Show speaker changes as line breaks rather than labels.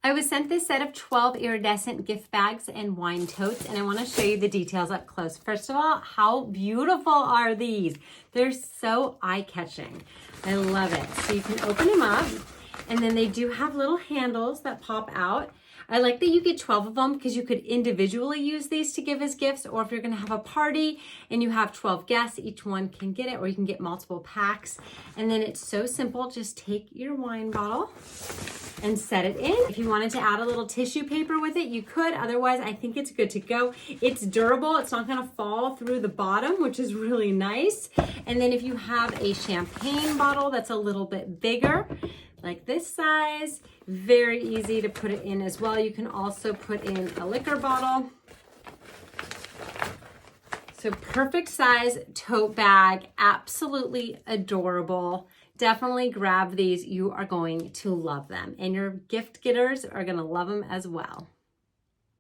I was sent this set of 12 iridescent gift bags and wine totes, and I want to show you the details up close. First of all, how beautiful are these? They're so eye-catching. I love it. So you can open them up, and then they do have little handles that pop out. I like that you get 12 of them because you could individually use these to give as gifts, or if you're going to have a party and you have 12 guests, each one can get it, or you can get multiple packs. And then it's so simple. Just take your wine bottle and set it in. If you wanted to add a little tissue paper with it, you could. Otherwise, I think it's good to go. It's durable. It's not going to fall through the bottom, which is really nice. And then if you have a champagne bottle that's a little bit bigger, like this size, very easy to put it in as well. You can also put in a liquor bottle. So perfect size tote bag, absolutely adorable. Definitely grab these. You are going to love them, and your gift getters are going to love them as well.